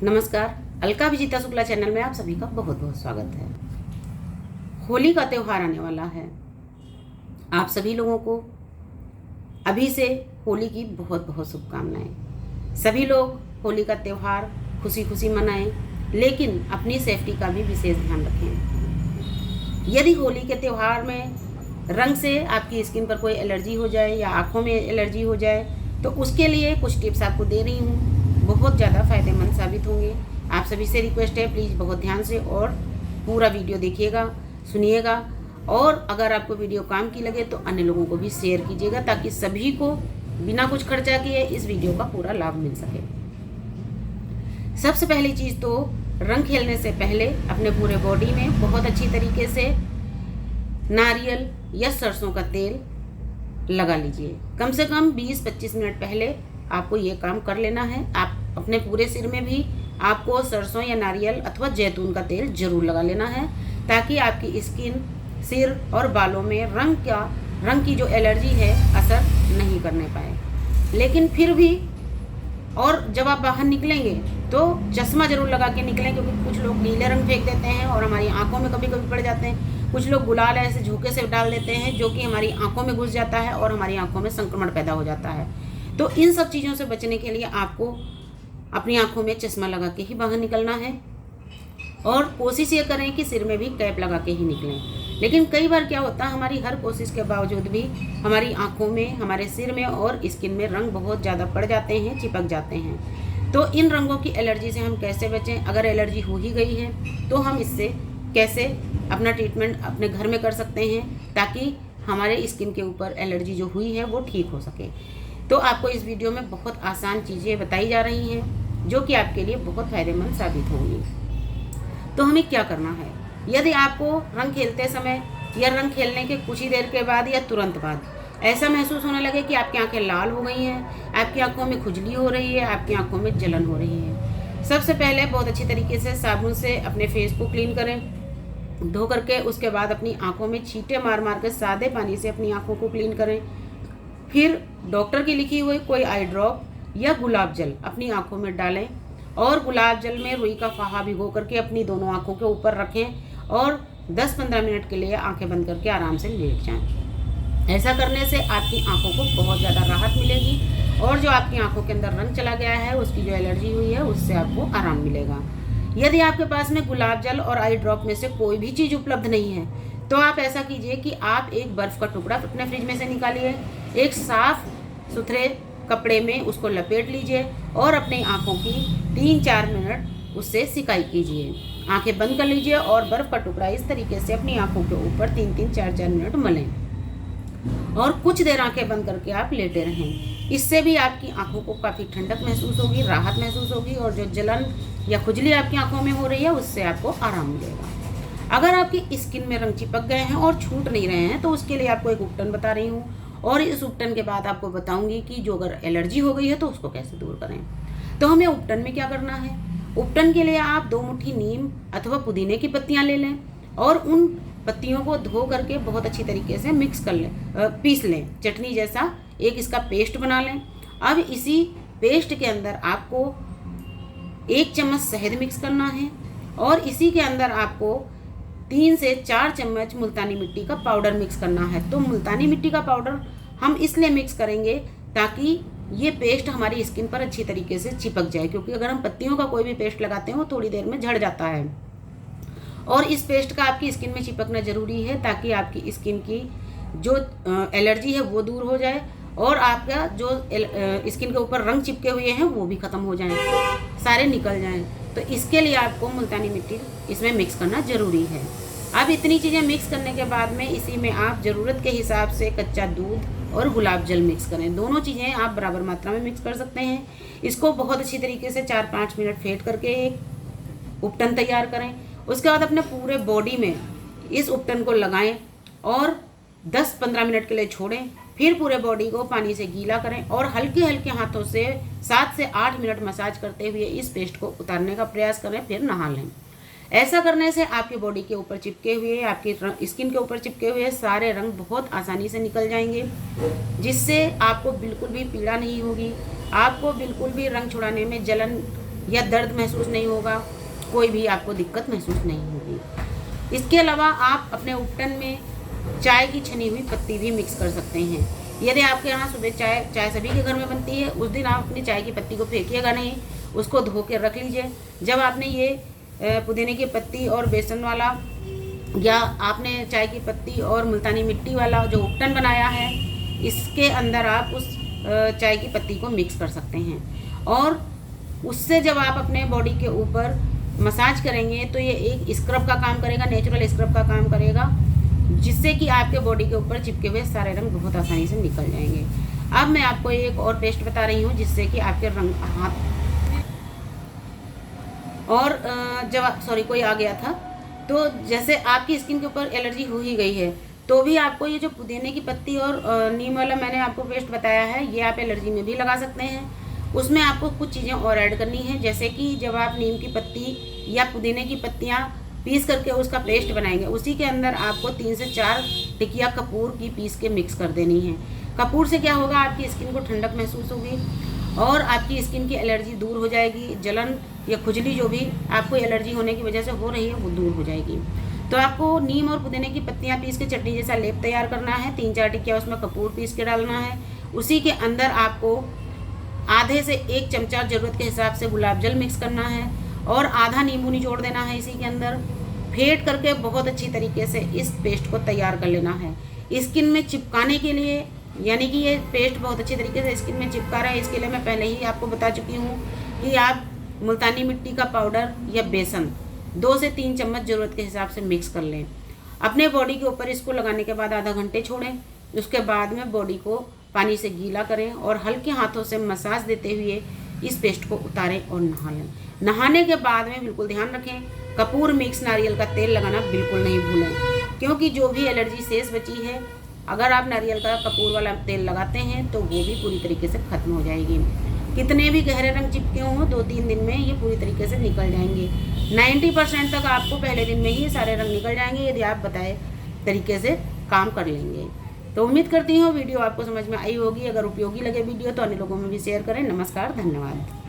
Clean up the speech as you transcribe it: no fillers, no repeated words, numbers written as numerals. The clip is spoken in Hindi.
नमस्कार, अलका विजिता शुक्ला चैनल में आप सभी का बहुत बहुत स्वागत है। होली का त्यौहार आने वाला है। आप सभी लोगों को अभी से होली की बहुत बहुत शुभकामनाएं। सभी लोग होली का त्यौहार खुशी खुशी मनाएं, लेकिन अपनी सेफ्टी का भी विशेष ध्यान रखें। यदि होली के त्यौहार में रंग से आपकी स्किन पर कोई एलर्जी हो जाए या आँखों में एलर्जी हो जाए, तो उसके लिए कुछ टिप्स आपको दे रही हूँ, बहुत ज़्यादा फ़ायदेमंद साबित होंगे। आप सभी से रिक्वेस्ट है, प्लीज़ बहुत ध्यान से और पूरा वीडियो देखिएगा, सुनिएगा, और अगर आपको वीडियो काम की लगे तो अन्य लोगों को भी शेयर कीजिएगा, ताकि सभी को बिना कुछ खर्चा किए इस वीडियो का पूरा लाभ मिल सके। सबसे पहली चीज़ तो रंग खेलने से पहले अपने पूरे बॉडी में बहुत अच्छी तरीके से नारियल या सरसों का तेल लगा लीजिए। कम से कम 20-25 मिनट पहले आपको ये काम कर लेना है। आप अपने पूरे सिर में भी आपको सरसों या नारियल अथवा जैतून का तेल जरूर लगा लेना है, ताकि आपकी स्किन, सिर और बालों में रंग की जो एलर्जी है असर नहीं करने पाए। लेकिन फिर भी और जब आप बाहर निकलेंगे तो चश्मा जरूर लगा के निकलें, क्योंकि कुछ लोग नीले रंग फेंक देते हैं और हमारी आंखों में कभी कभी पड़ जाते हैं। कुछ लोग गुलाल ऐसे झोंके से डाल देते हैं, जो कि हमारी आंखों में घुस जाता है और हमारी आंखों में संक्रमण पैदा हो जाता है। तो इन सब चीज़ों से बचने के लिए आपको अपनी आंखों में चश्मा लगा के ही बाहर निकलना है, और कोशिश ये करें कि सिर में भी कैप लगा के ही निकलें। लेकिन कई बार क्या होता है, हमारी हर कोशिश के बावजूद भी हमारी आंखों में, हमारे सिर में और स्किन में रंग बहुत ज़्यादा पड़ जाते हैं, चिपक जाते हैं। तो इन रंगों की एलर्जी से हम कैसे बचें? अगर एलर्जी हो ही गई है तो हम इससे कैसे अपना ट्रीटमेंट अपने घर में कर सकते हैं, ताकि हमारे स्किन के ऊपर एलर्जी जो हुई है वो ठीक हो सके। तो आपको इस वीडियो में बहुत आसान चीज़ें बताई जा रही हैं, जो कि आपके लिए बहुत फ़ायदेमंद साबित होंगी। तो हमें क्या करना है? यदि आपको रंग खेलते समय या रंग खेलने के कुछ ही देर के बाद या तुरंत बाद ऐसा महसूस होने लगे कि आपकी आंखें लाल हो गई हैं, आपकी आंखों में खुजली हो रही है, आपकी आंखों में जलन हो रही है, सबसे पहले बहुत अच्छी तरीके से साबुन से अपने फेस को क्लीन करें, धो करके उसके बाद अपनी आंखों में छींटे मार मार के सादे पानी से अपनी आंखों को क्लीन करें। फिर डॉक्टर की लिखी हुई कोई आई ड्रॉप या गुलाब जल अपनी आंखों में डालें, और गुलाब जल में रुई का फाहा भिगो करके अपनी दोनों आंखों के ऊपर रखें और 10-15 मिनट के लिए आंखें बंद करके आराम से लेट जाएं। ऐसा करने से आपकी आंखों को बहुत ज़्यादा राहत मिलेगी, और जो आपकी आंखों के अंदर रंग चला गया है, उसकी जो एलर्जी हुई है, उससे आपको आराम मिलेगा। यदि आपके पास में गुलाब जल और आई ड्रॉप में से कोई भी चीज़ उपलब्ध नहीं है, तो आप ऐसा कीजिए कि आप एक बर्फ़ का टुकड़ा अपने फ्रिज में से निकालिए, एक साफ सुथरे कपड़े में उसको लपेट लीजिए और अपनी आंखों की 3-4 मिनट उससे सिकाई कीजिए। आंखें बंद कर लीजिए और बर्फ़ का टुकड़ा इस तरीके से अपनी आंखों के ऊपर 3-3, 4-4 मिनट मलें, और कुछ देर आंखें बंद करके आप लेटे रहें। इससे भी आपकी आंखों को काफ़ी ठंडक महसूस होगी, राहत महसूस होगी, और जो जलन या खुजली आपकी आंखों में हो रही है उससे आपको आराम मिलेगा। अगर आपकी स्किन में रंग चिपक गए हैं और छूट नहीं रहे हैं, तो उसके लिए आपको एक उपटन बता रही हूँ, और इस उपटन के बाद आपको बताऊंगी कि जो अगर एलर्जी हो गई है तो उसको कैसे दूर करें। तो हमें उपटन में क्या करना है? उपटन के लिए आप 2 मुट्ठी नीम अथवा पुदीने की पत्तियां ले लें, और उन पत्तियों को धो करके बहुत अच्छी तरीके से मिक्स कर लें, पीस लें, चटनी जैसा एक इसका पेस्ट बना लें। अब इसी पेस्ट के अंदर आपको 1 चम्मच शहद मिक्स करना है, और इसी के अंदर आपको 3 से 4 चम्मच मुल्तानी मिट्टी का पाउडर मिक्स करना है। तो मुल्तानी मिट्टी का पाउडर हम इसलिए मिक्स करेंगे ताकि ये पेस्ट हमारी स्किन पर अच्छी तरीके से चिपक जाए, क्योंकि अगर हम पत्तियों का कोई भी पेस्ट लगाते हैं वो थोड़ी देर में झड़ जाता है, और इस पेस्ट का आपकी स्किन में चिपकना ज़रूरी है, ताकि आपकी स्किन की जो एलर्जी है वो दूर हो जाए, और आपका जो स्किन के ऊपर रंग चिपके हुए हैं वो भी ख़त्म हो जाएं, सारे निकल जाएं। तो इसके लिए आपको मुल्तानी मिट्टी इसमें मिक्स करना ज़रूरी है। अब इतनी चीज़ें मिक्स करने के बाद में इसी में आप ज़रूरत के हिसाब से कच्चा दूध और गुलाब जल मिक्स करें। दोनों चीज़ें आप बराबर मात्रा में मिक्स कर सकते हैं। इसको बहुत अच्छी तरीके से 4-5 मिनट फेंट करके एक उपटन तैयार करें। उसके बाद अपने पूरे बॉडी में इस उपटन को लगाएं और 10-15 मिनट के लिए छोड़ें। फिर पूरे बॉडी को पानी से गीला करें और हल्के हल्के हाथों से 7 से 8 मिनट मसाज करते हुए इस पेस्ट को उतारने का प्रयास करें, फिर नहा लें। ऐसा करने से आपकी बॉडी के ऊपर चिपके हुए, आपकी स्किन के ऊपर चिपके हुए सारे रंग बहुत आसानी से निकल जाएंगे, जिससे आपको बिल्कुल भी पीड़ा नहीं होगी, आपको बिल्कुल भी रंग छुड़ाने में जलन या दर्द महसूस नहीं होगा, कोई भी आपको दिक्कत महसूस नहीं होगी। इसके अलावा आप अपने उपटन में चाय की छनी हुई पत्ती भी मिक्स कर सकते हैं। यदि आपके यहाँ सुबह चाय सभी के घर में बनती है, उस दिन आप अपनी चाय की पत्ती को फेंकिएगा नहीं, उसको धो के रख लीजिए। जब आपने ये पुदीने की पत्ती और बेसन वाला या आपने चाय की पत्ती और मुल्तानी मिट्टी वाला जो उपटन बनाया है, इसके अंदर आप उस चाय की पत्ती को मिक्स कर सकते हैं और उससे जब आप अपने बॉडी के ऊपर मसाज करेंगे तो ये एक स्क्रब का काम करेगा, नेचुरल स्क्रब का काम करेगा, जिससे कि आपके बॉडी के ऊपर चिपके हुए सारे रंग बहुत आसानी से निकल जाएंगे। अब मैं आपको एक और पेस्ट बता रही हूँ जिससे कि आपके रंग हाथ और कोई आ गया था, तो जैसे आपकी स्किन के ऊपर एलर्जी हो ही गई है तो भी आपको ये जो पुदीने की पत्ती और नीम वाला मैंने आपको पेस्ट बताया है, ये आप एलर्जी में भी लगा सकते हैं। उसमें आपको कुछ चीज़ें और ऐड करनी है, जैसे कि जब आप नीम की पत्ती या पुदीने की पत्तियाँ पीस करके उसका पेस्ट बनाएंगे, उसी के अंदर आपको 3 से 4 टिकिया कपूर की पीस के मिक्स कर देनी है। कपूर से क्या होगा, आपकी स्किन को ठंडक महसूस होगी और आपकी स्किन की एलर्जी दूर हो जाएगी। जलन या खुजली जो भी आपको एलर्जी होने की वजह से हो रही है वो दूर हो जाएगी। तो आपको नीम और पुदीने की पत्तियां पीस के चटनी जैसा लेप तैयार करना है। 3-4 टिकिया उसमें कपूर पीस के डालना है। उसी के अंदर आपको आधे से 1 चमचा ज़रूरत के हिसाब से गुलाब जल मिक्स करना है और आधा नींबू निचोड़ देना है इसी के अंदर। फेंट करके बहुत अच्छी तरीके से इस पेस्ट को तैयार कर लेना है। स्किन में चिपकाने के लिए, यानी कि ये पेस्ट बहुत अच्छी तरीके से स्किन में चिपका रहा है, इसके लिए मैं पहले ही आपको बता चुकी हूँ कि आप मुल्तानी मिट्टी का पाउडर या बेसन 2 से 3 चम्मच ज़रूरत के हिसाब से मिक्स कर लें। अपने बॉडी के ऊपर इसको लगाने के बाद आधा घंटे छोड़ें। उसके बाद में बॉडी को पानी से गीला करें और हल्के हाथों से मसाज देते हुए इस पेस्ट को उतारें और नहा लें। नहाने के बाद में बिल्कुल ध्यान रखें, कपूर मिक्स नारियल का तेल लगाना बिल्कुल नहीं भूलें, क्योंकि जो भी एलर्जी शेष बची है, अगर आप नारियल का कपूर वाला तेल लगाते हैं तो वो भी पूरी तरीके से ख़त्म हो जाएगी। कितने भी गहरे रंग चिपके हों 2-3 दिन में ये पूरी तरीके से निकल जाएंगे। 90% तक आपको पहले दिन में ही सारे रंग निकल जाएंगे यदि आप बताए तरीके से काम कर लेंगे। तो उम्मीद करती हूँ वीडियो आपको समझ में आई होगी। अगर उपयोगी लगे वीडियो तो अन्य लोगों में भी शेयर करें। नमस्कार, धन्यवाद।